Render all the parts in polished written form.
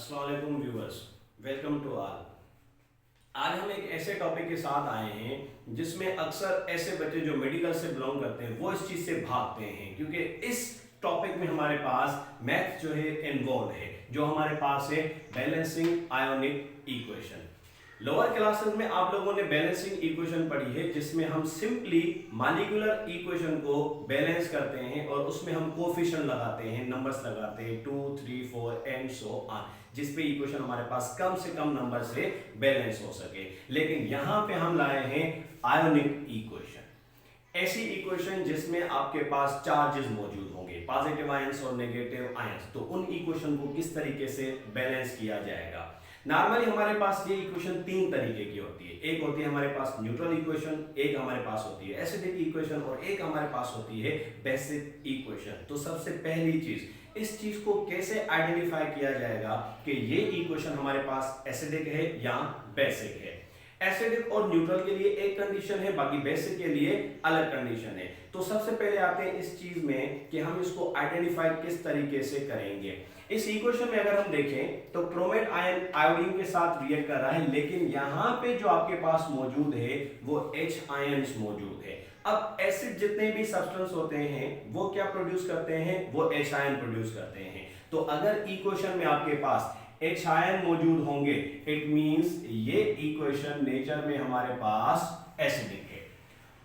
अस्सलाम वालेकुम viewers, welcome to all. आज हम एक ऐसे टॉपिक के साथ आए हैं जिसमें अक्सर ऐसे बच्चे जो मेडिकल से बिलोंग करते हैं वो इस चीज से भागते हैं, क्योंकि इस टॉपिक में हमारे पास मैथ जो है इन्वॉल्व है। जो हमारे पास है balancing ionic equation. Lower classes में आप लोगों ने बैलेंसिंग इक्वेशन पढ़ी है, जिसमें हम सिंपली मॉलिक्यूलर इक्वेशन को बैलेंस करते हैं और उसमें हम कोफिशिएंट लगाते हैं, नंबर्स लगाते हैं 2, 3, 4 एंड सो ऑन, जिसपे इक्वेशन हमारे पास कम से कम नंबर से बैलेंस हो सके। लेकिन यहां पे हम लाए हैं आयोनिक इक्वेशन, ऐसी इक्वेशन जिसमें आपके पास चार्जेस मौजूद होंगे, पॉजिटिव आयंस और नेगेटिव आयंस। तो उन इक्वेशन को किस तरीके से बैलेंस किया जाएगा। नॉर्मली हमारे पास ये इक्वेशन तीन तरीके की होती है। एक होती है हमारे पास न्यूट्रल इक्वेशन, एक हमारे पास होती है एसिडिक इक्वेशन और एक हमारे पास होती है बेसिक इक्वेशन। तो सबसे पहली चीज, इस चीज को कैसे आइडेंटिफाई किया जाएगा कि ये इक्वेशन हमारे पास एसिडिक है या बेसिक है। एसिडिक और न्यूट्रल के लिए एक कंडीशन है, बाकी बेसिक के लिए अलग कंडीशन है। तो सबसे पहले आते हैं इस चीज में कि हम इसको आइडेंटिफाई किस तरीके से करेंगे। इस इक्वेशन में अगर हम देखें तो क्रोमेट आयन आयोडीन के साथ रिएक्ट कर रहा है, लेकिन यहां पे जो आपके पास मौजूद है वो H आयंस मौजूद है। अब एसिड जितने भी सब्सटेंस होते हैं वो क्या प्रोड्यूस करते हैं, वो H आयन प्रोड्यूस करते हैं। तो अगर इक्वेशन में आपके पास H आयन मौजूद होंगे, इट मींस ये इक्वेशन नेचर में हमारे पास एसिडिक है।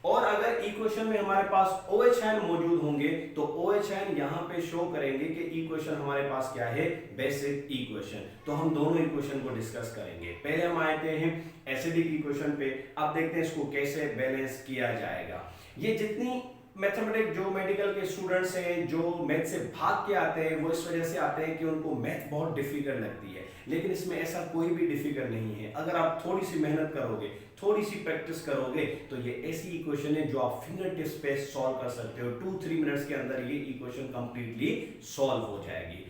और अगर इक्वेशन में हमारे पास OH आयन मौजूद होंगे तो OH आयन यहां पे शो करेंगे कि इक्वेशन हमारे पास क्या है, बेसिक इक्वेशन। तो हम दोनों इक्वेशन को डिस्कस करेंगे। पहले हम आते हैं एसिडिक इक्वेशन पे। अब देखते हैं इसको कैसे बैलेंस किया जाएगा। ये जितनी मैथमेटिक्स जो मेडिकल के स्टूडेंट्स हैं जो मैथ से भाग के आते हैं वो इस वजह से आते हैं कि उनको मैथ बहुत डिफिकल्ट लगती है, लेकिन इसमें ऐसा कोई भी डिफिकल्ट नहीं है। अगर आप थोड़ी सी मेहनत करोगे, थोड़ी सी प्रैक्टिस करोगे तो ये ऐसी इक्वेशन है जो आप फिंगर टिप्स पे सॉल्व कर सकते हो। 2-3 मिनट्स के अंदर ये इक्वेशन कंप्लीटली सॉल्व हो जाएगी।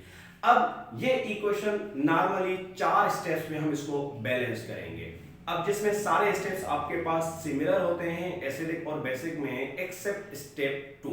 अब ये इक्वेशन नॉर्मली 4 स्टेप्स में हम इसको बैलेंस करेंगे। अब जिसमें सारे स्टेप्स आपके पास सिमिलर होते हैं एसिडिक और बेसिक में, एक्सेप्ट स्टेप 2।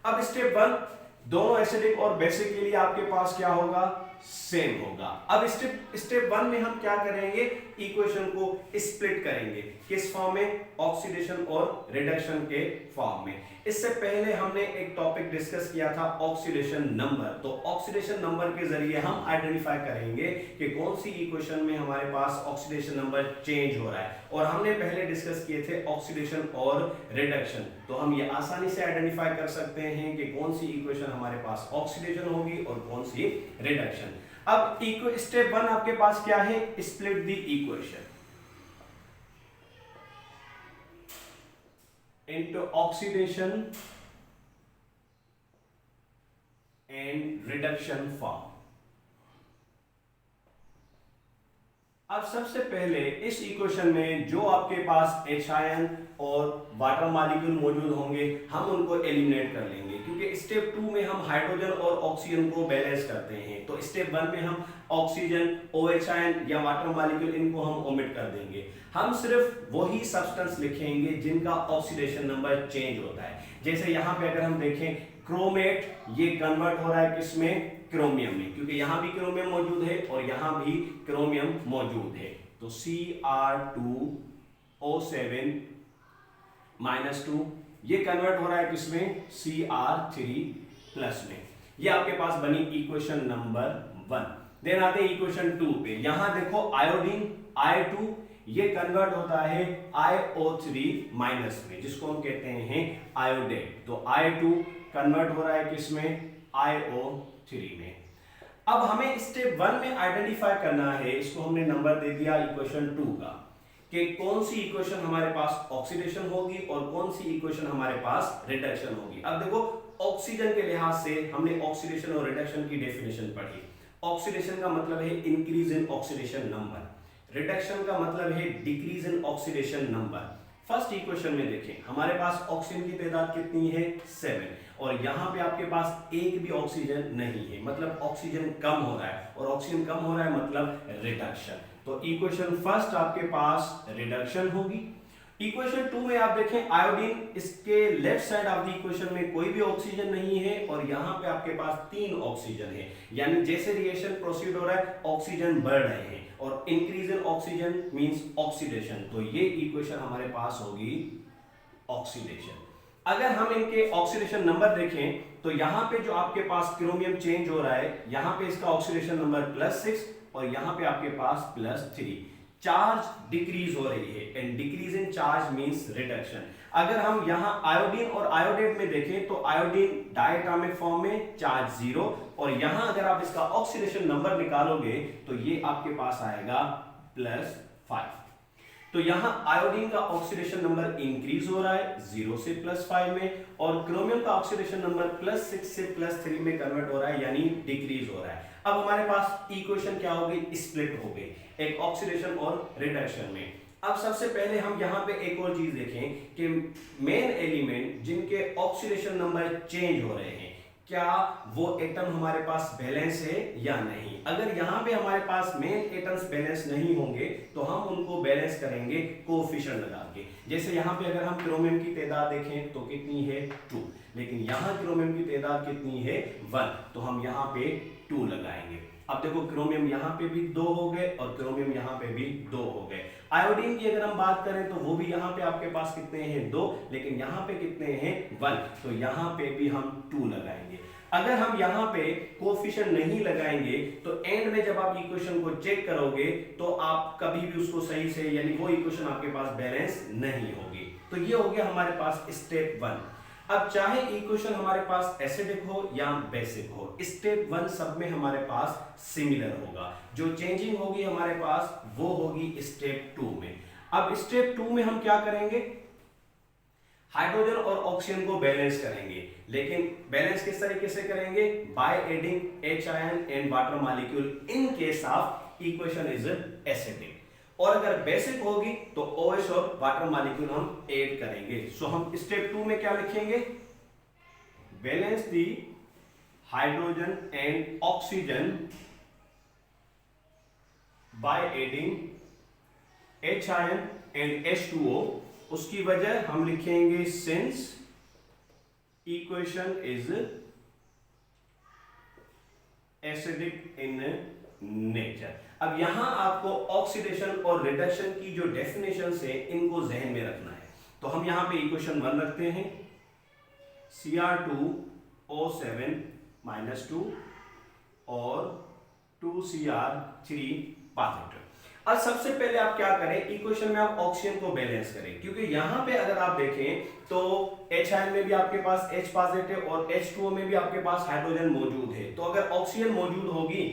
अब स्टेप 1 दोनों एसिडिक और बेसिक के लिए आपके पास क्या होगा, सेम होगा। अब स्टेप 1 में हम क्या करेंगे, इक्वेशन को स्प्लिट करेंगे। किस फॉर्म में, ऑक्सीडेशन और रिडक्शन के फॉर्म में। इससे पहले हमने एक टॉपिक डिस्कस किया था ऑक्सीडेशन नंबर। तो ऑक्सीडेशन नंबर के जरिए हम आइडेंटिफाई करेंगे कि कौन सी इक्वेशन में हमारे पास ऑक्सीडेशन नंबर चेंज हो रहा है। और हमने पहले डिस्कस किए थे ऑक्सीडेशन और रिडक्शन। तो हम ये आसानी से आइडेंटिफाई कर सकते हैं कि कौन सी इक्वेशन हमारे पास ऑक्सीडेशन होगी और कौन सी रिडक्शन। अब स्टेप 1 आपके पास क्या है, split the equation into oxidation and reduction form। अब सबसे पहले इस इक्वेशन में जो आपके पास H आयन और वाटर मॉलिक्यूल मौजूद होंगे हम उनको एलिमिनेट कर लेंगे, क्योंकि स्टेप 2 में हम हाइड्रोजन और ऑक्सीजन को बैलेंस करते हैं। तो स्टेप 1 में हम ऑक्सीजन, OH आयन या वाटर मॉलिक्यूल इनको हम ओमिट कर देंगे। हम सिर्फ वही सब्सटेंस लिखेंगे जिनका ऑक्सीडेशन नंबर चेंज होता है। जैसे यहाँ पे अगर हम देखें क्रोमेट, ये कन्वर्ट हो रहा है किसमें, क्रोमियम में, क्योंकि यहां भी क्रोमियम मौजूद है और यहां भी क्रोमियम मौजूद है। तो Cr2O7-2 ये कन्वर्ट हो रहा है किसमें, Cr3+ में। ये आपके पास बनी इक्वेशन नंबर 1। देन आते हैं इक्वेशन 2 पे। यहां देखो आयोडीन I2 ये कन्वर्ट होता है IO3- में, जिसको हम कहते हैं आयोडेट। तो I2 कन्वर्ट हो रहा है किसमें, IO3 में। अब हमें स्टेप 1 में आइडेंटिफाई करना है, इसको हमने नंबर दे दिया इक्वेशन 2 का, कि कौन सी इक्वेशन हमारे पास ऑक्सीडेशन होगी और कौन सी इक्वेशन हमारे पास रिडक्शन होगी। अब देखो ऑक्सीजन के लिहाज से हमने ऑक्सीडेशन और रिडक्शन की डेफिनेशन पढ़ी। ऑक्सीडेशन का मतलब है increase in oxidation number, reduction का मतलब है decrease in oxidation number. First equation में देखें हमारे पास ऑक्सीजन की तादाद कितनी है, 7, और यहां पे आपके पास एक भी ऑक्सीजन नहीं है, मतलब ऑक्सीजन कम हो रहा है, और ऑक्सीजन कम हो रहा है मतलब रिडक्शन। तो इक्वेशन फर्स्ट आपके पास रिडक्शन होगी। इक्वेशन 2 में आप देखें आयोडीन, इसके left side of the equation में कोई भी ऑक्सीजन नहीं है और यहां पे आपके पास 3 ऑक्सीजन है, यानी जैसे रिएक्शन प्रोसीड हो रहा है ऑक्सीजन बढ़ रहे हैं और increase in oxygen means oxidation. तो ये इक्वेशन हमारे पास होगी ऑक्सीडेशन। अगर हम इनके ऑक्सीडेशन नंबर देखें तो यहां पे जो आपके पास क्रोमियम चेंज हो रहा है, यहां पे इसका ऑक्सीडेशन नंबर +6 और यहां पे आपके पास +3। चार्ज डिक्रीज हो रही है and decrease in charge means reduction. अगर हम यहां आयोडीन और आयोडेट में देखें तो आयोडीन डायटोमिक फॉर्म में चार्ज 0 और यहां अगर आप इसका ऑक्सीडेशन नंबर निकालोगे तो ये आपके पास आएगा +5। तो यहां आयोडीन का ऑक्सीडेशन नंबर इंक्रीज हो रहा है 0 से +5 में और क्रोमियम का ऑक्सीडेशन नंबर +6 से +3 में कन्वर्ट हो रहा है, यानी डिक्रीज हो रहा है। अब हमारे पास इक्वेशन क्या हो गई, स्प्लिट हो गई एक ऑक्सीडेशन और रिडक्शन में। अब सबसे पहले हम यहां पे एक और चीज देखें कि मेन एलिमेंट जिनके ऑक्सीडेशन नंबर चेंज हो रहे हैं, क्या वो एटम हमारे पास बैलेंस है या नहीं। अगर यहां पे हमारे पास मेन एटम्स बैलेंस नहीं होंगे तो हम उनको बैलेंस करेंगे कोएफिशिएंट लगा के। जैसे यहां पे अगर हम क्रोमियम की तादाद देखें तो कितनी है 2, लेकिन यहां क्रोमियम की तादाद कितनी है 1, तो हम यहां पे 2 लगाएंगे। अब देखो क्रोमियम यहां पे भी 2 हो गए और क्रोमियम यहां पे भी 2 हो गए। आयोडीन की अगर हम बात करें तो वो भी यहां पे आपके पास कितने हैं 2, लेकिन यहां पे कितने हैं 1, तो यहां पे भी हम 2 लगाएंगे। अगर हम यहां पे कोएफिशिएंट नहीं लगाएंगे तो एंड में जब आप इक्वेशन को चेक करोगे तो आप कभी भी उसको सही से, यानी वो इक्वेशन आपके पास बैलेंस नहीं होगी। तो ये हो गया हमारे पास स्टेप 1। अब चाहे इक्वेशन हमारे पास एसिडिक हो या बेसिक हो, स्टेप 1 सब में हमारे पास सिमिलर होगा। जो चेंजिंग होगी हमारे पास वो होगी स्टेप 2 में। अब स्टेप 2 में हम क्या करेंगे, हाइड्रोजन और ऑक्सीजन को बैलेंस करेंगे, लेकिन बैलेंस किस तरीके से करेंगे, by adding H ion and water molecule in case of equation is acidic. और अगर बेसिक होगी तो OH और वाटर मॉलिक्यूल हम ऐड करेंगे। सो हम स्टेप 2 में क्या लिखेंगे, balance the hydrogen and oxygen by adding H ion and H2O। उसकी वजह हम लिखेंगे since equation is acidic in nature. अब यहां आपको ऑक्सीडेशन और रिडक्शन की जो डेफिनेशन है इनको जहन में रखना है। तो हम यहां पे इक्वेशन 1 रखते हैं, Cr2O7 -2 और 2Cr3 पॉजिटिव। अब सबसे पहले आप क्या करें, इक्वेशन में आप ऑक्सीजन को बैलेंस करें, क्योंकि यहां पे अगर आप देखें तो H आयन में भी आपके पास H पॉजिटिव और H2O में भी आपके पास हाइड्रोजन मौजूद है। तो अगर ऑक्सीजन मौजूद होगी,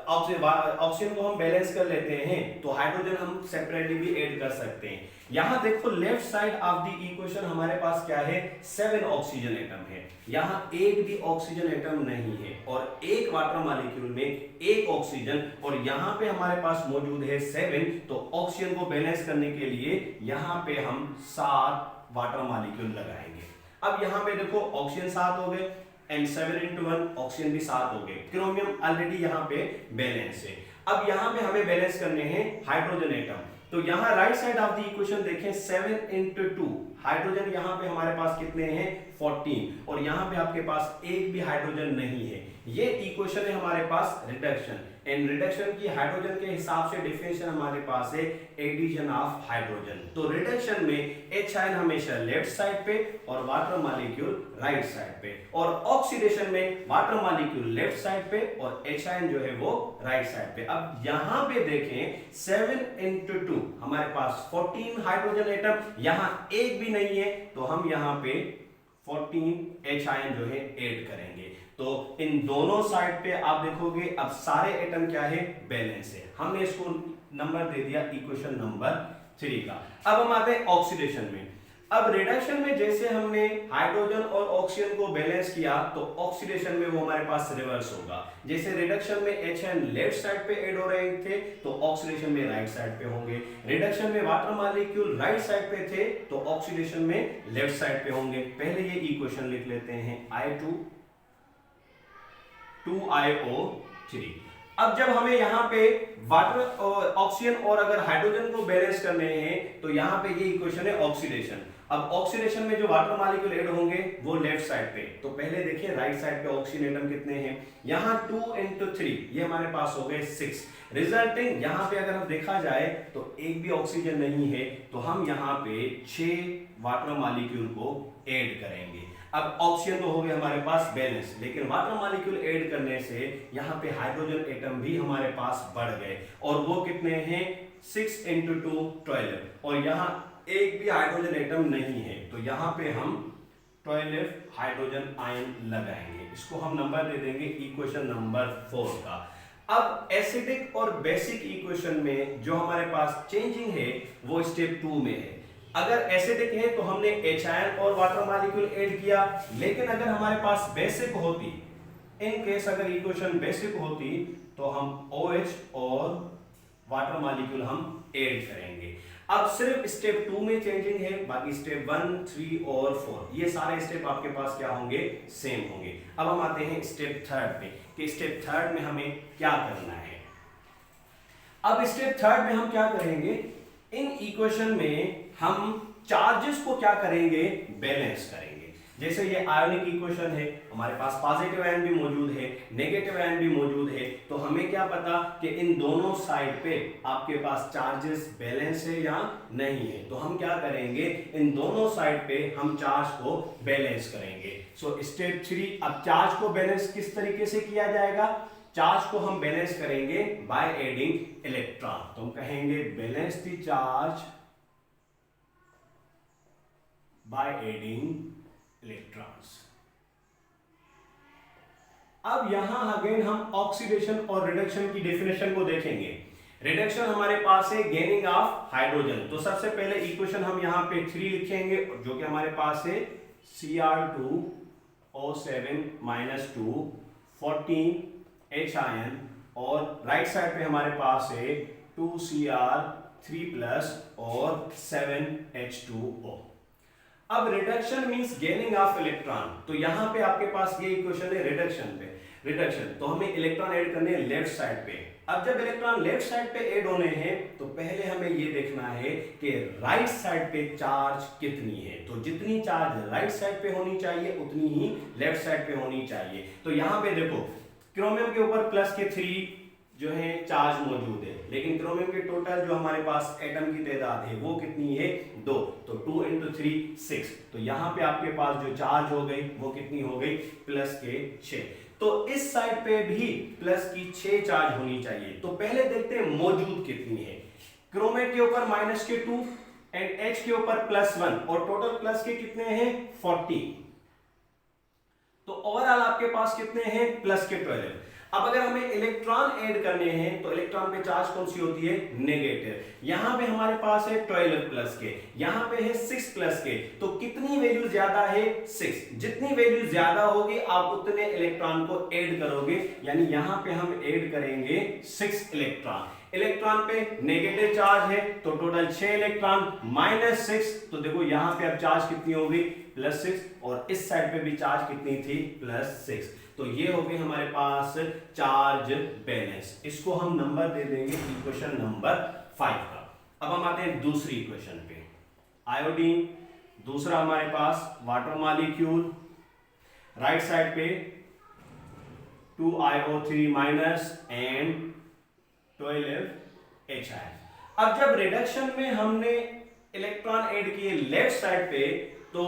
ऑक्सीजन को हम बैलेंस कर लेते हैं तो हाइड्रोजन हम सेपरेटली भी ऐड कर सकते हैं। यहां देखो left side of the equation हमारे पास क्या है, 7 ऑक्सीजन एटम है, यहां एक भी ऑक्सीजन एटम नहीं है और एक वाटर मॉलिक्यूल में एक ऑक्सीजन, और यहां पे हमारे पास मौजूद है 7। तो ऑक्सीजन को बैलेंस करने के लिए यहां पे हम 7 वाटर मॉलिक्यूल लगाएंगे। अब यहां पे देखो ऑक्सीजन 7 हो गए एंड 7 × 1 ऑक्सीजन भी 7 हो गए। क्रोमियम ऑलरेडी यहाँ पे बैलेंस है। अब यहाँ पे हमें बैलेंस करने हैं हाइड्रोजन एटम। तो यहाँ right side of the equation देखें 7 × 2 हाइड्रोजन यहाँ पे हमारे पास कितने हैं 14, और यहाँ पे आपके पास एक भी हाइड्रोजन नहीं है। ये इक्वेशन है हमारे पास रिडक्शन, एंड रिडक्शन की हाइड्रोजन के हिसाब से डेफिनेशन हमारे पास है एडिशन ऑफ हाइड्रोजन। तो रिडक्शन में H आयन हमेशा लेफ्ट साइड पे और वाटर मॉलिक्यूल राइट साइड पे, और ऑक्सीडेशन में वाटर मॉलिक्यूल लेफ्ट साइड पे और H आयन जो है वो राइट साइड पे। अब यहां पे देखें 7 × 2 हमारे पास 14 हाइड्रोजन एटम, यहां एक भी नहीं है, तो हम यहां पे 14 H आयन जो है ऐड करेंगे। तो इन दोनों साइड पे आप देखोगे अब सारे एटम क्या है, बैलेंस है। हमने इसको नंबर दे दिया इक्वेशन नंबर 3 का। अब हम आते हैं ऑक्सीडेशन में। अब रिडक्शन में जैसे हमने हाइड्रोजन और ऑक्सीजन को बैलेंस किया तो ऑक्सीडेशन में वो हमारे पास रिवर्स होगा। जैसे रिडक्शन में H आयन लेफ्ट साइड पे ऐड हो रहे थे तो ऑक्सीडेशन में राइट साइड पे होंगे। रिडक्शन में वाटर मॉलिक्यूल राइट साइड पे थे तो ऑक्सीडेशन में लेफ्ट साइड पे होंगे। पहले ये इक्वेशन लिख लेते हैं I2 2IO3। अब जब हमें यहाँ पे वाटर और ऑक्सीजन और अगर हाइड्रोजन को बैलेंस करने हैं तो यहाँ पे ये इक्वेशन है ऑक्सीडेशन। अब ऑक्सीडेशन में जो वाटर मॉलिक्यूल ऐड होंगे वो लेफ्ट साइड पे, तो पहले देखिए राइट साइड पे ऑक्सीजन एटम कितने हैं, यहाँ 2 into 3 ये हमारे पास हो गए 6। रिजल्टिंग यहाँ पे अगर हम देखा जाए तो एक भी ऑक्सीजन नहीं है, तो हम यहाँ पे 6 वाटर मॉलिक्यूल को ऐड करेंगे। अब ऑक्सीजन तो हो गए हमारे पास बैलेंस, लेकिन वाटर मॉलिक्यूल ऐड करने से यहाँ पे हाइड्रोजन एटम भी हमारे पास बढ़ गए, और वो कितने हैं 6 into 2 12, और यहाँ एक भी हाइड्रोजन एटम नहीं है, तो यहाँ पे हम 12 हाइड्रोजन आयन लगाएंगे। इसको हम नंबर दे देंगे इक्वेशन नंबर 4 का। अब एसिडिक और बेसिक इक्वेशन में जो हमारे पास चेंजिंग है वो स्टेप 2 में है। अगर एसिडिक है तो हमने H आयन और वाटर मॉलिक्यूल ऐड किया, लेकिन अगर हमारे पास बेसिक होती, इन केस अगर इक्वेशन बेसिक होती तो हम OH और वाटर मॉलिक्यूल हम ऐड करेंगे। अब सिर्फ स्टेप 2 में चेंजिंग है, बाकी स्टेप 1, 3 और 4 ये सारे स्टेप आपके पास क्या होंगे, सेम होंगे। अब हम आते हैं स्टेप 3 पे कि स्टेप 3 में हमें क्या करना है। अब स्टेप 3 में हम क्या करेंगे, इन इक्वेशन में हम चार्जेस को क्या करेंगे, बैलेंस करेंगे। जैसे ये आयोनिक इक्वेशन है, हमारे पास पॉजिटिव आयन भी मौजूद है, नेगेटिव आयन भी मौजूद है, तो हमें क्या पता कि इन दोनों साइड पे आपके पास चार्जेस बैलेंस है या नहीं है, तो हम क्या करेंगे, इन दोनों साइड पे हम चार्ज को बैलेंस करेंगे। सो स्टेप 3, अब चार्ज को बैलेंस किस तरीके से किया जाएगा, चार्ज को हम बैलेंस करेंगे बाय एडिंग इलेक्ट्रॉन। तो हम कहेंगे balance the charge by adding electrons. अब यहां अगेन हम ऑक्सीडेशन और रिडक्शन की डेफिनेशन को देखेंगे। रिडक्शन हमारे पास है गेनिंग ऑफ हाइड्रोजन, तो सबसे पहले इक्वेशन हम यहां पे 3 लिखेंगे जो कि हमारे पास है Cr2O7 - 2 14 H आयन, और राइट साइड पे हमारे पास है 2Cr3+ और 7H2O। अब reduction means gaining of electron, तो यहां पे आपके पास ये इक्वेशन है रिडक्शन पे। रिडक्शन तो हमें इलेक्ट्रॉन ऐड करने हैं लेफ्ट साइड पे। अब जब इलेक्ट्रॉन लेफ्ट साइड पे ऐड होने हैं तो पहले हमें ये देखना है कि राइट साइड पे चार्ज कितनी है, तो जितनी चार्ज राइट साइड पे होनी चाहिए उतनी ही लेफ्ट साइड पे होनी चाहिए। तो यहां पे देखो क्रोमियम के ऊपर प्लस के 3 जो है चार्ज मौजूद है, लेकिन क्रोमियम के टोटल जो हमारे पास एटम की तादाद है वो कितनी है, 2, तो 2 into 3 6, तो यहाँ पे आपके पास जो चार्ज हो गई वो कितनी हो गई, प्लस के 6। तो इस साइड पे भी प्लस की 6 चार्ज होनी चाहिए। तो पहले देखते हैं मौजूद कितनी है। क्रोमेट के ऊपर माइनस के 2 एंड H के ऊपर +1, और टोटल प्लस के कितने हैं 40, तो ओवरऑल आपके पास कितने हैं, प्लस के 12। अब अगर हमें इलेक्ट्रॉन ऐड करने हैं तो इलेक्ट्रॉन पे चार्ज कौन सी होती है, नेगेटिव। यहां पे हमारे पास है 12 प्लस के, यहां पे है 6 प्लस के, तो कितनी वैल्यू ज्यादा है, 6। जितनी वैल्यू ज्यादा होगी आप उतने इलेक्ट्रॉन को ऐड करोगे, यानी यहां पे हम ऐड करेंगे 6 इलेक्ट्रॉन। इलेक्ट्रॉन पे नेगेटिव चार्ज है तो टोटल 6 इलेक्ट्रॉन -6, तो देखो यहां पे अब चार्ज कितनी होगी, +6, और इस साइड पे भी चार्ज कितनी थी, +6। तो ये हो गई हमारे पास चार्ज बैलेंस। इसको हम नंबर दे देंगे इक्वेशन नंबर 5 का। अब हम आते हैं दूसरी इक्वेशन पे। आयोडीन, दूसरा हमारे पास वाटर मॉलिक्यूल, राइट साइड पे 2IO3- एंड 12H आयन। अब जब रिडक्शन में हमने इलेक्ट्रॉन ऐड किए लेफ्ट साइड पे, तो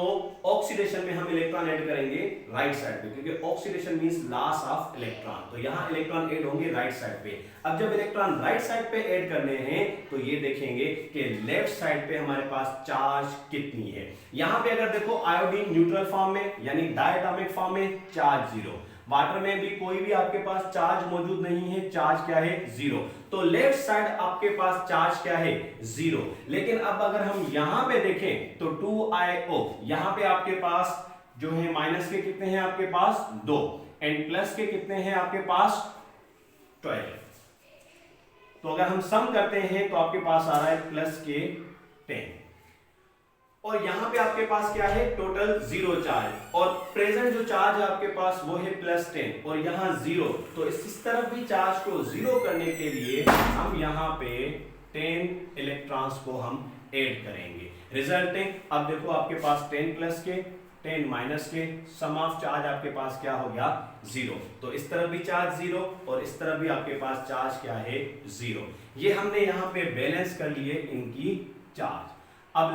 ऑक्सीडेशन में हम इलेक्ट्रॉन ऐड करेंगे राइट साइड पे, क्योंकि oxidation means loss of electron, तो यहां इलेक्ट्रॉन ऐड होंगे राइट साइड पे। अब जब इलेक्ट्रॉन राइट साइड पे ऐड करने हैं तो ये देखेंगे कि लेफ्ट साइड पे हमारे पास चार्ज कितनी है। यहां पे अगर देखो आयोडीन न्यूट्रल फॉर्म में यानी डायटोमिक फॉर्म में, चार्ज 0। वाटर में भी कोई भी आपके पास चार्ज मौजूद नहीं है, चार्ज क्या है, 0। तो लेफ्ट साइड आपके पास चार्ज क्या है, 0। लेकिन अब अगर हम यहां पे देखें तो 2IO, यहां पे आपके पास जो है माइनस के कितने हैं आपके पास, 2, एंड प्लस के कितने हैं आपके पास, 12। तो अगर हम सम करते हैं तो आपके पास आ रहा है प्लस के 10। और यहां पे आपके पास क्या है, टोटल 0 चार्ज, और प्रेजेंट जो चार्ज है आपके पास वो है +10 और यहां 0। तो इस तरफ भी चार्ज को 0 करने के लिए हम यहां पे 10 इलेक्ट्रॉन्स को हम ऐड करेंगे। रिजल्टिंग, अब देखो आपके पास 10 प्लस के 10 माइनस के सम ऑफ चार्ज आपके पास क्या हो गया, 0। तो इस तरफ भी चार्ज 0 और इस तरफ भी आपके पास चार्ज क्या है, 0। ये हमने यहाँ पे बैलेंस कर लिए इनकी चार्ज। अब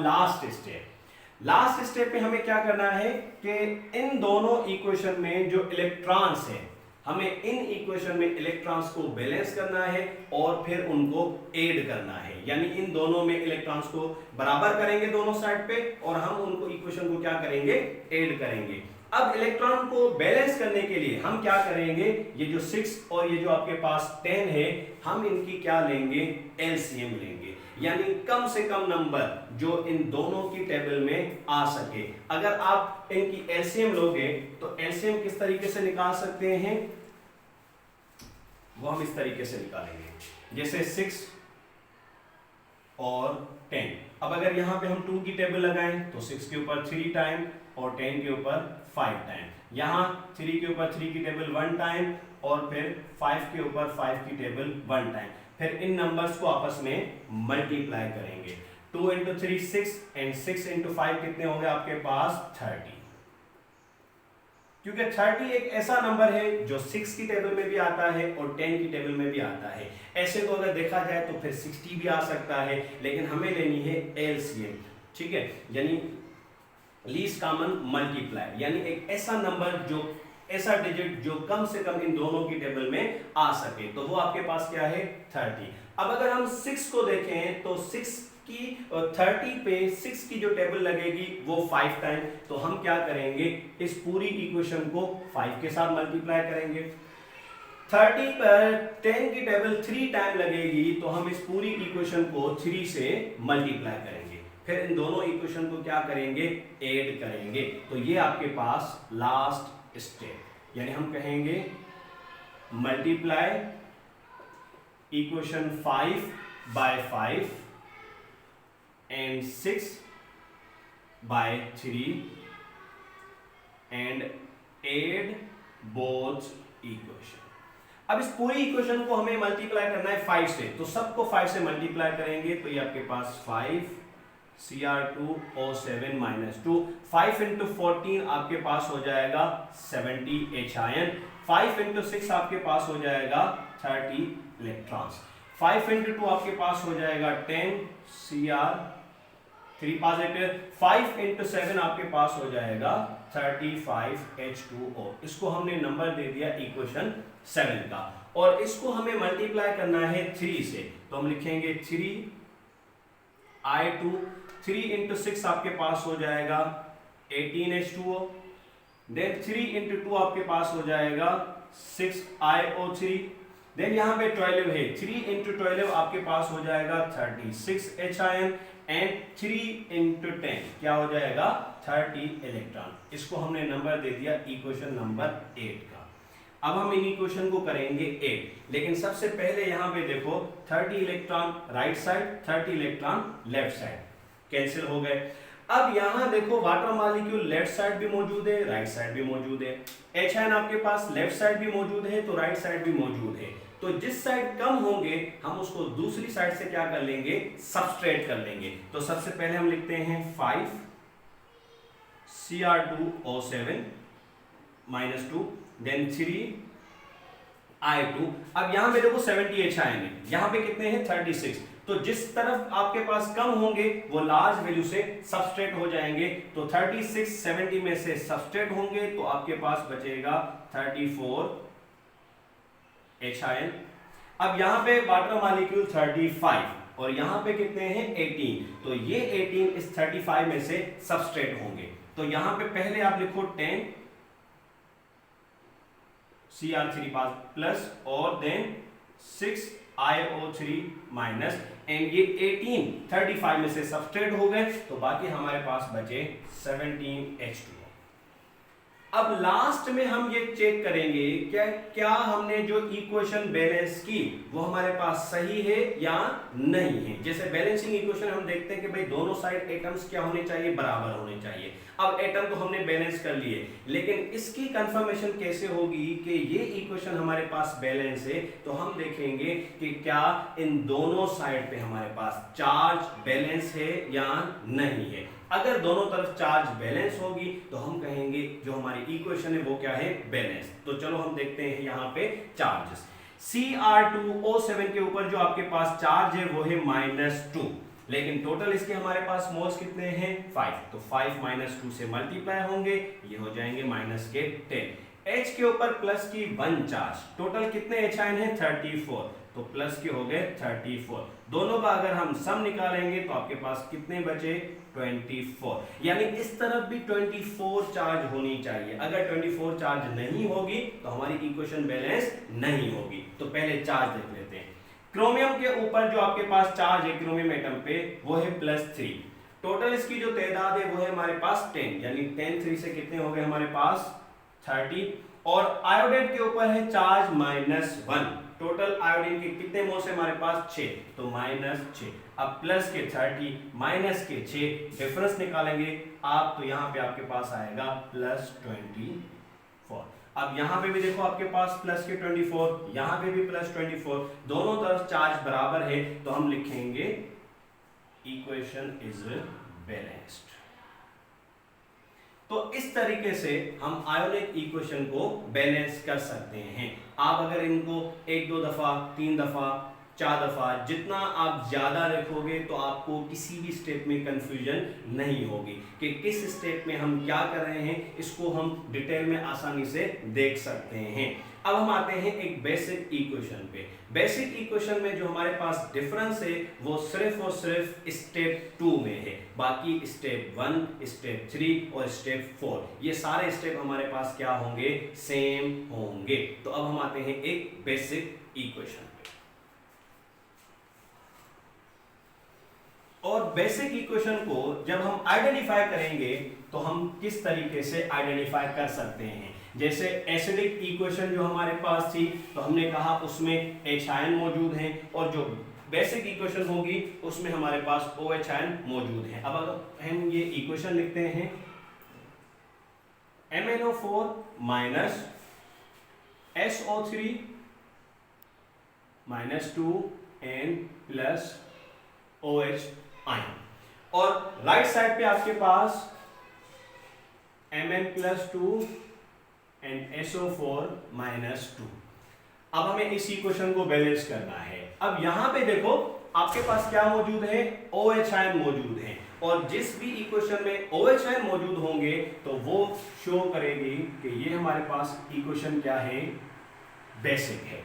लास्ट स्टेप पे हमें क्या करना है कि इन दोनों इक्वेशन में जो इलेक्ट्रॉन्स है, हमें इन इक्वेशन में इलेक्ट्रॉन्स को बैलेंस करना है और फिर उनको ऐड करना है। यानी इन दोनों में इलेक्ट्रॉन्स को बराबर करेंगे दोनों साइड पे और हम उनको इक्वेशन को क्या करेंगे, ऐड करेंगे। अब इलेक्ट्रॉन को बैलेंस करने के लिए हम क्या करेंगे, ये जो 6 और ये जो आपके पास 10 है, हम इनकी क्या लेंगे, एलसीएम लेंगे। यानी कम से कम नंबर जो इन दोनों की टेबल में आ सके। अगर आप इनकी एलसीएम लोगे तो एलसीएम किस तरीके से निकाल सकते हैं, वो हम इस तरीके से निकालेंगे, जैसे 6 और 10। अब अगर यहां पे हम 2 की टेबल लगाएं तो 6 के ऊपर 3 टाइम और 10 के ऊपर 5 टाइम। यहां 3 के ऊपर 3 की टेबल 1 टाइम और फिर 5 के ऊपर 5 की टेबल 1 टाइम। फिर इन नंबर्स को आपस में मल्टीप्लाई करेंगे। 2 इंटू 3 6 एंड 6 इंटू 5 कितने होंगे आपके पास, 30। क्योंकि 30 एक ऐसा नंबर है जो 6 की टेबल में भी आता है और 10 की टेबल में भी आता है। ऐसे तो अगर देखा जाए तो फिर 60 भी आ सकता है, लेकिन हमें लेनी है एलसीएम, ठीक है, यानी लीस्ट कॉमन मल्टीप्लाई, यानी एक ऐसा नंबर जो ऐसा डिजिट जो कम से कम इन दोनों की टेबल में आ सके। तो वो आपके पास क्या है, 30। अब अगर हम 6 को देखें तो 6 की 30 पे 6 की जो टेबल लगेगी वो 5 टाइम। तो हम क्या करेंगे, इस पूरी इक्वेशन को 5 के साथ मल्टीप्लाई करेंगे। 30 पर 10 की टेबल 3 टाइम लगेगी तो हम इस पूरी इक्वेशन को 3 से मल्टीप्लाई करेंगे। फिर इन दोनों इक्वेशन को क्या करेंगे, ऐड करेंगे। तो ये आपके पास लास्ट स्टेप, यानी हम कहेंगे multiply equation 5 by 5 and 6 by 3 and add both equation. अब इस पूरी इक्वेशन को हमें मल्टीप्लाई करना है 5 से, तो सबको 5 से मल्टीप्लाई करेंगे। तो ये आपके पास 5 Cr2O7 - 2, 5 इंटू 14 आपके पास हो जाएगा 70 H-ion, 5 इंटू 6 आपके पास हो जाएगा 30 इलेक्ट्रॉन्स, 5 इंटू 2 आपके पास हो जाएगा 10 Cr3 पॉजिटिव, 5 इंटू 7 आपके पास हो जाएगा 35 H2O। इसको हमने नंबर दे दिया इक्वेशन 7 का, और इसको हमें मल्टीप्लाई करना है 3 से। तो हम लिखेंगे 3I2, 3 इंटू 6 आपके पास हो जाएगा 18 H2O, देन 3 इंटू 2 आपके पास हो जाएगा 6IO3, देन यहाँ पे 12 है, 3 इंटू 12 आपके पास हो जाएगा 36 H-ion एंड 3 इंटू 10 क्या हो जाएगा 30 इलेक्ट्रॉन। इसको हमने नंबर दे दिया इक्वेशन नंबर 8 का। अब हम इन इक्वेशन को करेंगे 8, लेकिन सबसे पहले यहाँ पे देखो 30 electron right side, 30 electron left side, cancel हो गए। अब यहाँ देखो वाटर मॉलिक्यूल लेफ्ट साइड भी मौजूद है, राइट साइड भी मौजूद है। H-ion आपके पास लेफ्ट साइड भी मौजूद है तो राइट साइड भी मौजूद है। तो जिस साइड कम होंगे हम उसको दूसरी साइड से क्या कर लेंगे, सबट्रैक्ट कर लेंगे। तो सबसे पहले हम लिखते हैं 5 Cr2O7 - 2, देन 3I2। अब यहां पे देखो 70 H-ion है, यहां पे कितने हैं 36। तो जिस तरफ आपके पास कम होंगे वो लार्ज वैल्यू से सबट्रैक्ट हो जाएंगे। तो 36 70 में से सबट्रैक्ट होंगे तो आपके पास बचेगा 34 H-ion। अब यहां पे वाटर मॉलिक्यूल 35 और यहां पे कितने हैं 18, तो ये 18 इस 35 में से सबट्रैक्ट होंगे। तो यहां पे पहले आप लिखो 10 Cr3 प्लस और देन 6IO3 माइनस, एंड ये 18 35 में से सबट्रैक्ट हो गए तो बाकी हमारे पास बचे 17 H2O। अब लास्ट में हम ये चेक करेंगे क्या हमने जो इक्वेशन बैलेंस की वो हमारे पास सही है या नहीं है। जैसे बैलेंसिंग इक्वेशन हम देखते हैं कि भाई दोनों साइड एटम्स क्या होने चाहिए, बराबर होने चाहिए। अब एटम को हमने बैलेंस कर लिए, लेकिन इसकी कंफर्मेशन कैसे होगी कि ये इक्वेशन हमारे पास बैलेंस है। तो हम देखेंगे कि क्या इन दोनों साइड पे हमारे पास चार्ज बैलेंस है या नहीं है। अगर दोनों तरफ चार्ज बैलेंस होगी तो हम कहेंगे जो हमारी इक्वेशन है वो क्या है, बैलेंस। तो चलो हम देखते हैं यहाँ पे चार्जेस। Cr2O7 के ऊपर जो आपके पास चार्ज है वो है -2, लेकिन टोटल इसके हमारे पास मोल्स कितने हैं, 5। तो 5 -2 से मल्टीप्लाई होंगे, ये हो जाएंगे -10। H के ऊपर प्लस की 1 चार्ज, टोटल कितने H आयन है, 34, तो प्लस के हो गए 34। दोनों का अगर हम सम निकालेंगे तो आपके पास कितने बचे, 24। यानी इस तरफ भी 24 चार्ज होनी चाहिए। अगर 24 चार्ज नहीं होगी तो हमारी इक्वेशन बैलेंस नहीं होगी। तो पहले चार्ज देख लेते हैं। क्रोमियम के ऊपर जो आपके पास चार्ज है क्रोमियम एटम पे वो है +3। टोटल इसकी जो तादाद है वो है हमारे पास 10, यानी 10 3 से कितने हो गए हमारे पास 30। और आयोडाइड के ऊपर है चार्ज -1। टोटल आयोडीन के कितने मोल्स है हमारे पास, 6, तो -6। अब प्लस के 30 माइनस के 6 डिफरेंस निकालेंगे आप, तो यहाँ पे आपके पास आएगा +24। अब यहाँ पे भी देखो आपके पास प्लस के 24, यहाँ पे भी +24, दोनों तरफ चार्ज बराबर है, तो हम लिखेंगे इक्वेशन इज बैलेंस्ड। तो इस तरीके से हम आयोनिक इक्वेशन को बैलेंस कर सकते हैं। आप अगर इनको 1-2 दफा, 3 दफा, 4 दफा, जितना आप ज्यादा लिखोगे तो आपको किसी भी स्टेप में कंफ्यूजन नहीं होगी कि किस स्टेप में हम क्या कर रहे हैं। इसको हम डिटेल में आसानी से देख सकते हैं। अब हम आते हैं एक बेसिक इक्वेशन पे। बेसिक इक्वेशन में जो हमारे पास डिफरेंस है वो सिर्फ और सिर्फ स्टेप 2 में है, बाकी स्टेप 1, स्टेप 3 और स्टेप 4 ये सारे स्टेप हमारे पास क्या होंगे, सेम होंगे। तो अब हम आते हैं एक बेसिक इक्वेशन पे। और बेसिक इक्वेशन को जब हम आइडेंटिफाई करेंगे तो हम किस तरीके से आइडेंटिफाई कर सकते हैं। जैसे एसिडिक इक्वेशन जो हमारे पास थी तो हमने कहा उसमें H आयन मौजूद हैं, और जो बेसिक इक्वेशन होगी उसमें हमारे पास OH आयन मौजूद हैं। अब अगर हम ये इक्वेशन लिखते हैं MnO4 minus SO3 -2N plus OH ion, और राइट साइड पे आपके पास Mn+2 एंड SO4 -2। अब हमें इस इक्वेशन को बैलेंस करना है। अब यहां पे देखो आपके पास क्या मौजूद है, OH आयन मौजूद है, और जिस भी इक्वेशन में OH आयन मौजूद होंगे तो वो शो करेगी कि ये हमारे पास इक्वेशन क्या है, बेसिक है।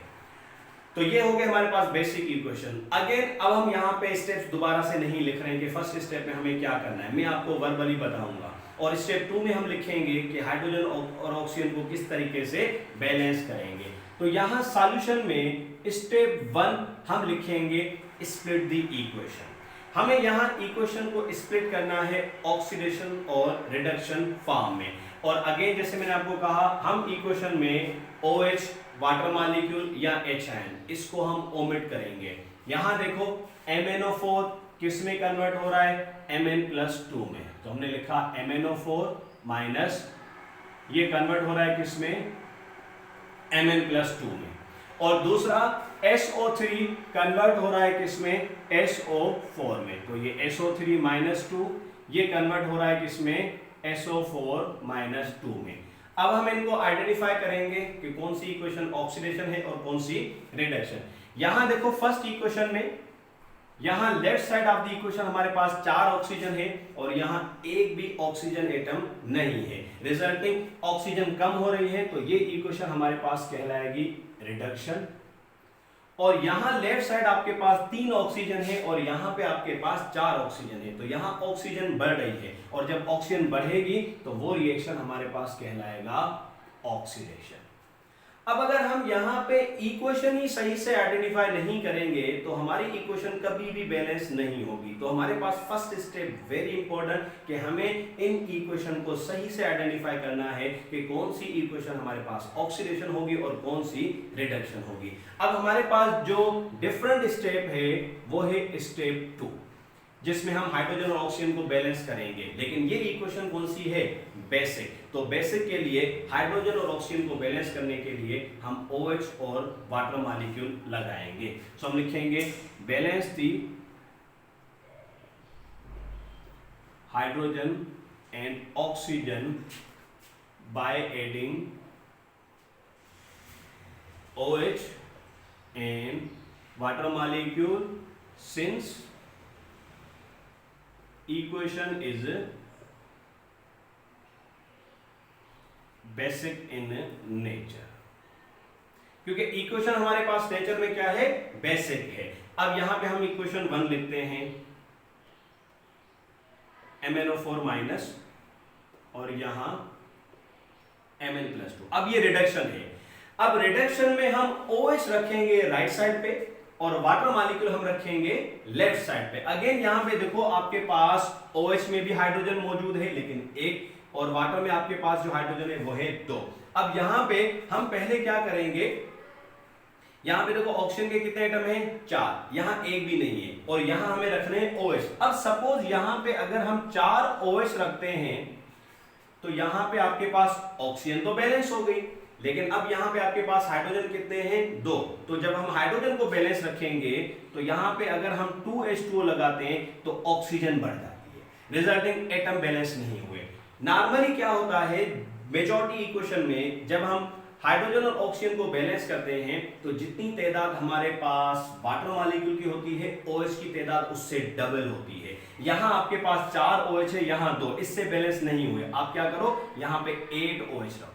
तो ये हो गया हमारे पास बेसिक इक्वेशन। अगेन अब हम यहाँ पे स्टेप्स दोबारा से नहीं लिख रहे हैं कि फर्स्ट स्टेप में हमें क्या करना है, मैं आपको वर्बली बताऊंगा, और स्टेप 2 में हम लिखेंगे कि हाइड्रोजन और ऑक्सीजन को किस तरीके से बैलेंस करेंगे। तो यहाँ सॉल्यूशन में स्टेप 1 हम लिखेंगे स्प्लिट द इक्वेशन। हमें यहाँ इक्वेशन को स्प्लिट करना है ऑक्सीडेशन और रिडक्शन फॉर्म में। और अगेन जैसे मैंने आपको कहा, हम इक्वेशन में OH वाटर मॉलिक्यूल या H आयन इसको हम ओमिट करेंगे। यहां देखो MnO4 किस में कन्वर्ट हो रहा है, Mn+2 में, तो हमने लिखा MnO4 माइनस ये कन्वर्ट हो रहा है किस में, Mn+2 में, और दूसरा SO3 कन्वर्ट हो रहा है किस में, SO4 में, तो ये SO3 -2 ये कन्वर्ट हो रहा है किस में, SO4 -2 में। अब हम इनको आइडेंटिफाई करेंगे कि कौन सी इक्वेशन ऑक्सीडेशन है और कौन सी रिडक्शन। यहां देखो फर्स्ट इक्वेशन में यहां left side of the equation हमारे पास 4 ऑक्सीजन है और यहां एक भी ऑक्सीजन एटम नहीं है, रिजल्टिंग ऑक्सीजन कम हो रही है, तो ये इक्वेशन हमारे पास कहलाएगी रिडक्शन। और यहां लेफ्ट साइड आपके पास 3 ऑक्सीजन है और यहां पे आपके पास 4 ऑक्सीजन है, तो यहां ऑक्सीजन बढ़ रही है, और जब ऑक्सीजन बढ़ेगी तो वो रिएक्शन हमारे पास कहलाएगा ऑक्सीडेशन। अब अगर हम यहाँ पे इक्वेशन ही सही से आइडेंटिफाई नहीं करेंगे तो हमारी इक्वेशन कभी भी बैलेंस नहीं होगी। तो हमारे पास फर्स्ट स्टेप वेरी इंपॉर्टेंट कि हमें इन इक्वेशन को सही से आइडेंटिफाई करना है कि कौन सी इक्वेशन हमारे पास ऑक्सीडेशन होगी और कौन सी रिडक्शन होगी। अब हमारे पास जो डिफरेंट स्टेप है वो है स्टेप 2, जिसमें हम हाइड्रोजन और ऑक्सीजन को बैलेंस करेंगे। लेकिन ये इक्वेशन कौन सी है? बेसिक। तो बेसिक के लिए हाइड्रोजन और ऑक्सीजन को बैलेंस करने के लिए हम OH और वाटर मॉलिक्यूल लगाएंगे। तो हम लिखेंगे balance the hydrogen and oxygen by adding OH and water molecule since equation is basic in nature। क्योंकि इक्वेशन हमारे पास नेचर में क्या है? बेसिक है। अब यहां पे हम इक्वेशन 1 लिखते हैं MnO4 माइनस और यहां Mn+2। अब ये रिडक्शन है। अब रिडक्शन में हम OH रखेंगे राइट साइड पे और वाटर मॉलिक्यूल हम रखेंगे लेफ्ट साइड पे। अगेन यहां पे देखो आपके पास OH में भी हाइड्रोजन मौजूद है लेकिन एक, और वाटर में आपके पास जो हाइड्रोजन है वो है 2। अब यहां पे हम पहले क्या करेंगे, यहां पे देखो ऑक्सीजन के कितने एटम हैं? 4, यहां एक भी नहीं है और यहां हमें रखने हैं OH। अब सपोज यहां पे अगर हम 4 OH रखते हैं तो यहां पे आपके पास ऑक्सीजन तो बैलेंस हो गई, लेकिन अब यहां पे आपके पास हाइड्रोजन कितने हैं? 2। तो जब हम हाइड्रोजन को बैलेंस रखेंगे तो यहां पे अगर हम 2H2O लगाते हैं तो ऑक्सीजन बढ़ जाती है, रिजल्टिंग एटम बैलेंस नहीं हुए। नॉर्मली क्या होता है मेजॉरिटी इक्वेशन में, जब हम हाइड्रोजन और ऑक्सीजन को बैलेंस करते हैं तो जितनी तादाद हमारे पास वाटर मॉलिक्यूल की होती है OH की तादाद उससे डबल होती है। यहां आपके पास 4 OH है, यहां 2, इससे बैलेंस नहीं हुए। आप क्या करो, यहां पे 8 OH रखो।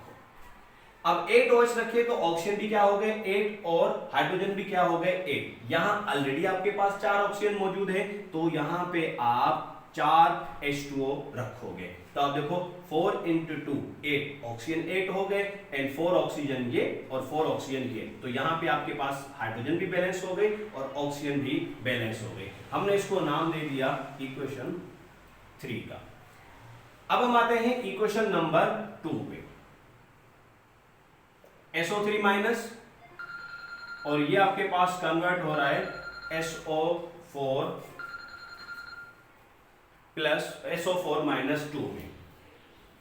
अब 8 OH रखे तो ऑक्सीजन भी क्या हो गए? 8 और हाइड्रोजन भी क्या हो गए? 8। यहां ऑलरेडी आपके पास 4 ऑक्सीजन मौजूद है तो यहां पे आप 4 H2O रखोगे। तो आप देखो 4 × 2 8, ऑक्सीजन 8 हो गए एंड 4 ऑक्सीजन ये और 4 ऑक्सीजन ये। तो यहां पे आपके पास हाइड्रोजन भी बैलेंस हो गई और ऑक्सीजन भी बैलेंस हो गई। हमने इसको नाम दे दिया इक्वेशन 3 का। अब हम आते हैं इक्वेशन नंबर 2 पे। SO3 माइनस और ये आपके पास कन्वर्ट हो रहा है SO4 प्लस SO4 माइनस 2 में।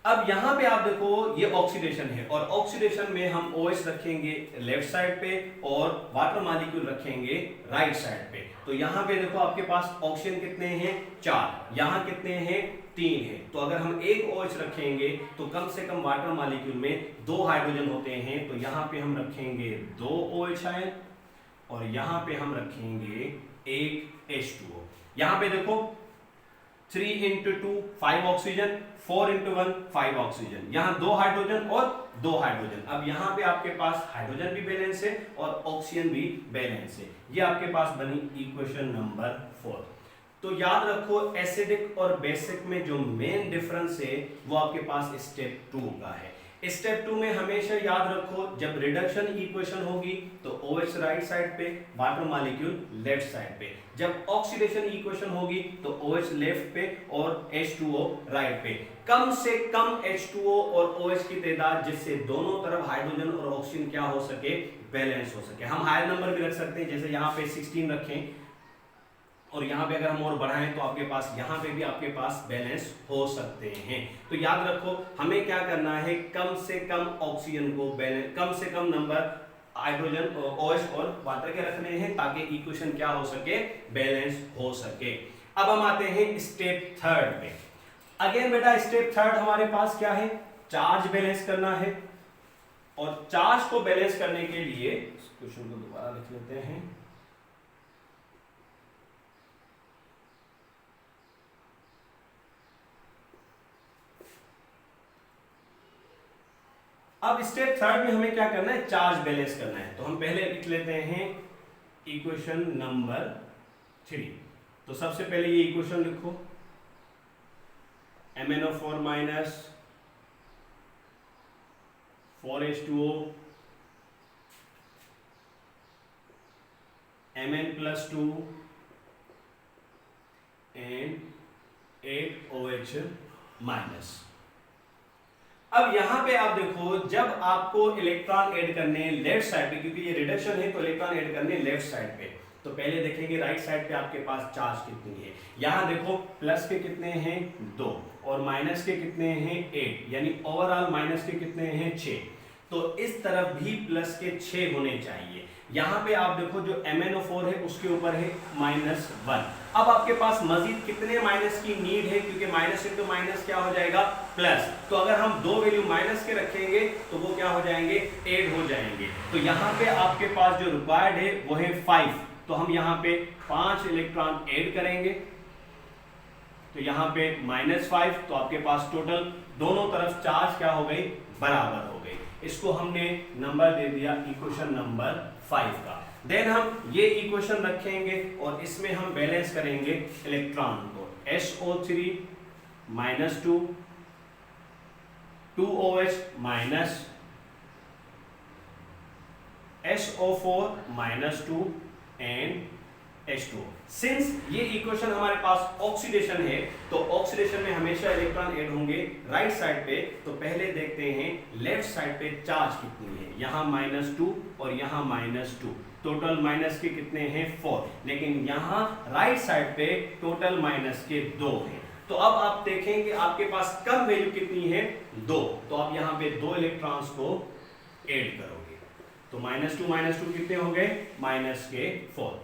अब यहां पे आप देखो ये ऑक्सीडेशन है और ऑक्सीडेशन में हम OH रखेंगे लेफ्ट साइड पे और वाटर मॉलिक्यूल रखेंगे राइट साइड पे। तो यहां पे देखो आपके पास ऑक्सीजन कितने हैं? 4, यहां कितने हैं? 3 है। तो अगर हम एक OH रखेंगे तो कम से कम वाटर मॉलिक्यूल में 2 हाइड्रोजन होते हैं। तो यहां पे हम रखेंगे 2 OH आयन और यहां पे हम रखेंगे एक H2O। यहां पे देखो 3 × 2 5 ऑक्सीजन, 4 × 1 5 ऑक्सीजन, यहां 2 हाइड्रोजन और 2 हाइड्रोजन। अब यहां पे आपके पास हाइड्रोजन भी बैलेंस है और ऑक्सीजन भी बैलेंस है। ये आपके पास बनी इक्वेशन नंबर 4। तो याद रखो एसिडिक और बेसिक में जो मेन डिफरेंस है वो आपके पास स्टेप 2 का है। स्टेप 2 में हमेशा याद रखो जब रिडक्शन इक्वेशन होगी तो OH राइट साइड पे, वाटर मॉलिक्यूल लेफ्ट साइड पे। जब ऑक्सीडेशन इक्वेशन होगी तो OH लेफ्ट पे और H2O राइट पे। कम से कम H2O और OH की तादाद जिससे दोनों तरफ हाइड्रोजन और ऑक्सीजन क्या हो सके? बैलेंस हो सके। हम हायर नंबर भी रख सकते हैं, जैसे यहाँ पे 16 रखें और यहाँ पे अगर हम और बढ़ाएं तो आपके पास यहाँ पे भी आपके पास बैलेंस हो सकते हैं। तो याद रखो हमें क्या करना है, कम से कम ऑक्सीजन को बैलेंस, कम से कम नंबर हाइड्रोजन OH और वाटर के रखने हैं ताकि इक्वेशन क्या हो सके? बैलेंस हो सके। अब हम आते हैं स्टेप 3 पे। अगेन बेटा स्टेप 3 हमारे पास क्या है? चार्ज बैलेंस करना है और चार्ज को बैलेंस करने के लिए क्वेश्चन को दोबारा लिख लेते हैं। अब स्टेप 3 में हमें क्या करना है? चार्ज बैलेंस करना है। तो हम पहले लिख लेते हैं इक्वेशन नंबर 3। तो सबसे पहले ये इक्वेशन लिखो MnO4 minus 4H2O Mn+2 and 8OH minus. अब यहां पे आप देखो, जब आपको इलेक्ट्रॉन ऐड करने हैं लेफ्ट साइड पे, क्योंकि ये रिडक्शन है तो इलेक्ट्रॉन ऐड करने लेफ्ट साइड पे, तो पहले देखेंगे राइट साइड पे आपके पास चार्ज कितनी है। यहां देखो प्लस के कितने हैं 2 और माइनस के कितने हैं 8, यानी ओवरऑल माइनस के कितने हैं 6। तो इस तरफ भी प्लस के 6 होने चाहिए। यहां पे आप देखो जो MnO4 है उसके ऊपर है -1। अब आपके पास मजीद कितने माइनस की नीड है, क्योंकि माइनस इंटू माइनस क्या हो जाएगा प्लस। तो अगर हम दो वैल्यू माइनस के रखेंगे तो वो क्या हो जाएंगे ऐड हो जाएंगे। तो यहाँ पे आपके पास जो रिक्वायर्ड है वो है 5, तो हम यहाँ पे 5 इलेक्ट्रॉन ऐड करेंगे। तो यहाँ पे -5, तो आपके पास टोटल दोनों तरफ चार्ज क्या हो गई बराबर हो गई। इसको हमने नंबर दे दिया इक्वेशन नंबर 5 का। देन हम ये इक्वेशन रखेंगे और इसमें हम बैलेंस करेंगे इलेक्ट्रॉन को। SO3 -2 2OH minus SO4 -2 and H2। Since ये इक्वेशन हमारे पास ऑक्सीडेशन है तो ऑक्सीडेशन में हमेशा इलेक्ट्रॉन ऐड होंगे राइट साइड पे। तो पहले देखते हैं लेफ्ट साइड पे चार्ज कितनी है। यहाँ -2 और यहाँ -2, टोटल माइनस के कितने हैं 4, लेकिन यहाँ राइट साइड पे टोटल माइनस के 2 हैं। तो अब आप देखेंगे आपके पास कम वैल्यू कितनी है 2, तो आप यहाँ पे 2 इलेक्ट्रॉन्स को ऐड करोगे। तो -2 कितने हो गए -4।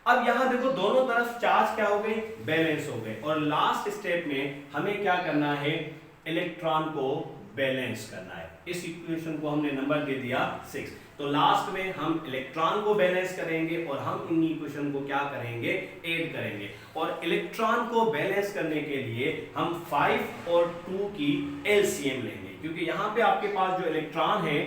अब यहां देखो दोनों तरफ चार्ज क्या हो गई बैलेंस हो गए। और लास्ट स्टेप में हमें क्या करना है इलेक्ट्रॉन को बैलेंस करना है। इस इक्वेशन को हमने नंबर दे दिया 6। तो लास्ट में हम इलेक्ट्रॉन को बैलेंस करेंगे और हम इन इक्वेशन को क्या करेंगे ऐड करेंगे। और इलेक्ट्रॉन को बैलेंस करने के लिए हम 5 और 2 की एलसीएम लेंगे, क्योंकि यहाँ पे आपके पास जो इलेक्ट्रॉन है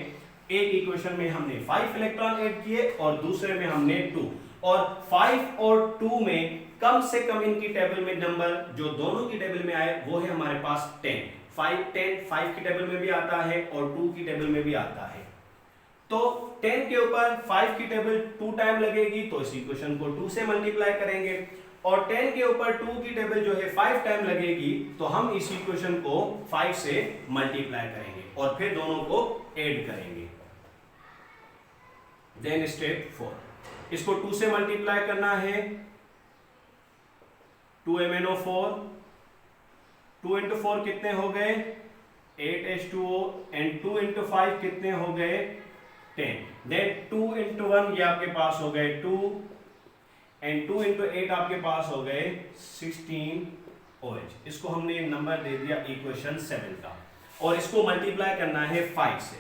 एक इक्वेशन में हमने 5 इलेक्ट्रॉन ऐड किए और दूसरे में हमने 2, और 5 और 2 में कम से कम इनकी टेबल में नंबर जो दोनों की टेबल में आए वो है हमारे पास 10। 5 की टेबल में भी आता है और 2 की टेबल में भी आता है। तो 10 के ऊपर 5 की टेबल 2 टाइम लगेगी, तो इस इक्वेशन को 2 से मल्टीप्लाई करेंगे। और 10 के ऊपर 2 की टेबल जो है 5 टाइम लगेगी, तो हम इस इक्वेशन को 5 से मल्टीप्लाई करेंगे और फिर दोनों को ऐड करेंगे। देन स्टेप 4, इसको 2 से मल्टीप्लाई करना है। 2MnO4, 2 into 4 कितने हो गए 8H2O एंड 2 into 5 कितने हो गए 10। देन 2 into 1 ये आपके पास हो गए 2 एंड 2 into 8 आपके पास हो गए 16OH। इसको हमने नंबर दे दिया इक्वेशन 7 का। और इसको मल्टीप्लाई करना है 5 से।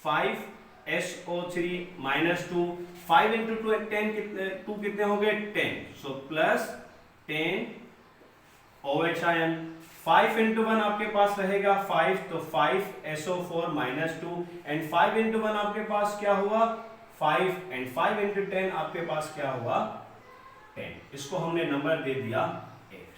5SO3 -2, 5 into 2 10 कितने 2 कितने हो गए 10, so plus 10 OH ion. 5 into 1 आपके पास रहेगा 5, तो 5SO4 -2 एंड 5 into 1 आपके पास क्या हुआ 5 एंड 5 into 10 आपके पास क्या हुआ 10। इसको हमने नंबर दे दिया 8।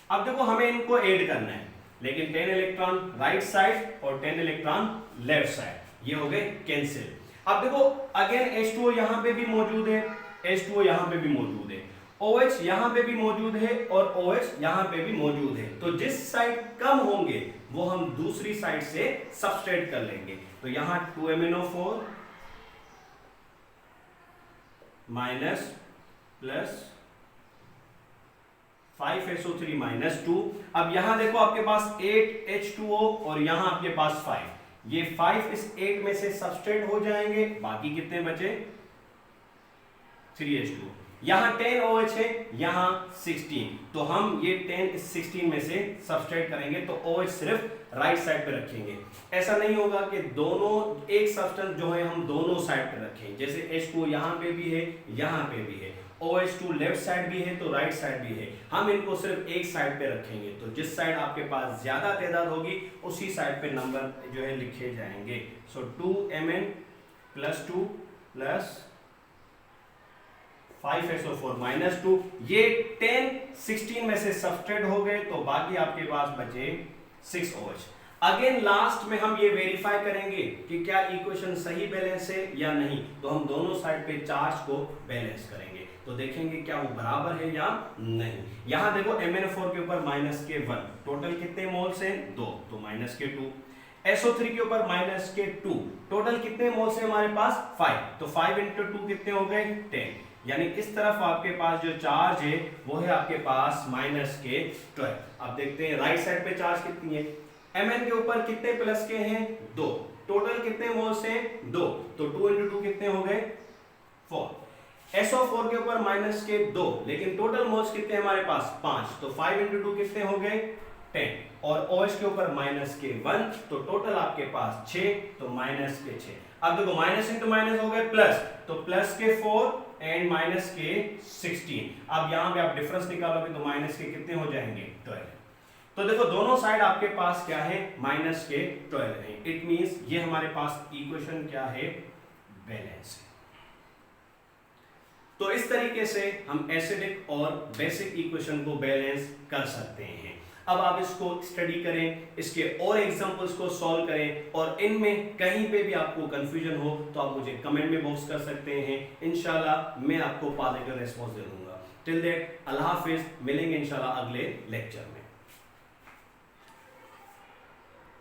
अब देखो हमें इनको ऐड करना है, लेकिन 10 इलेक्ट्रॉन राइट साइड और 10 इलेक्ट्रॉन लेफ्ट साइड, ये हो गए कैंसिल। अब देखो अगेन H2O यहां पे भी मौजूद है, H2O यहां पे भी मौजूद है, OH यहां पे भी मौजूद है और OH यहां पे भी मौजूद है। तो जिस साइड कम होंगे वो हम दूसरी साइड से सबट्रैक्ट कर लेंगे। तो यहां 2MnO4 माइनस प्लस 5SO3 -2। अब यहां देखो आपके पास 8H2O और यहां आपके पास 5, ये 5 इस 8 में से सबट्रैक्ट हो जाएंगे, बाकी कितने बचे 3H2। यहां 10 OH है, यहां 16, तो हम ये 10 इस 16 में से सबट्रैक्ट करेंगे, तो OH सिर्फ राइट साइड पे रखेंगे। ऐसा नहीं होगा कि दोनों एक सब्सटेंस जो है हम दोनों साइड पे रखें, जैसे H2O यहां पे भी है यहां पे भी है, OH2 लेफ्ट साइड भी है तो राइट साइड भी है, हम इनको सिर्फ एक साइड पे रखेंगे। तो जिस साइड आपके पास ज्यादा तादाद होगी उसी साइड पे नंबर जो है लिखे जाएंगे। सो 2Mn+2 प्लस 5SO4 -2, ये 10 16 में से सबट्रैक्ट हो गए, तो बाकी आपके पास बचे 6OH। अगेन लास्ट में हम ये वेरीफाई करेंगे कि क्या इक्वेशन सही बैलेंस है या नहीं, तो हम दोनों साइड पे चार्ज को बैलेंस करेंगे, तो देखेंगे क्या वो बराबर है या नहीं। यहां देखो MnO4 के ऊपर -K1, टोटल कितने मोल्स हैं 2, तो -K2। SO3 के ऊपर -K2, टोटल कितने मोल्स हैं हमारे पास 5, तो 5 × 2 कितने हो गए 10, यानी इस तरफ आपके पास जो चार्ज है वो है आपके पास -K12। अब देखते हैं राइट साइड पे चार्ज कितनी है। Mn के ऊपर कितने प्लस के हैं 2, टोटल कितने मोल्स हैं 2, तो 2 × 2 कितने हो गए 4। SO4 के ऊपर -K2, लेकिन टोटल मोल्स कितने हमारे पास 5, तो 5 × 2 कितने हो गए 10, और OH के ऊपर -K1, तो टोटल आपके पास 6, तो -K6। अब देखो माइनस इंटू माइनस हो गए प्लस, तो +K4 एंड -K16। अब यहां पे आप डिफरेंस निकालोगे तो -K कितने हो जाएंगे 12। तो देखो दोनों साइड आपके पास क्या है -K12 है, इट मींस ये हमारे पास इक्वेशन क्या है बैलेंस है। तो इस तरीके से हम एसिडिक और बेसिक इक्वेशन को बैलेंस कर सकते हैं। अब आप इसको स्टडी करें, इसके और एग्जांपल्स को सॉल्व करें, और इनमें कहीं पे भी आपको कंफ्यूजन हो तो आप मुझे कमेंट में बॉक्स कर सकते हैं। इंशाल्लाह मैं आपको पॉजिटिव रिस्पॉन्स दे दूंगा। टिल दैट अल्लाह हाफिज, मिलेंगे इंशाल्लाह अगले लेक्चर में।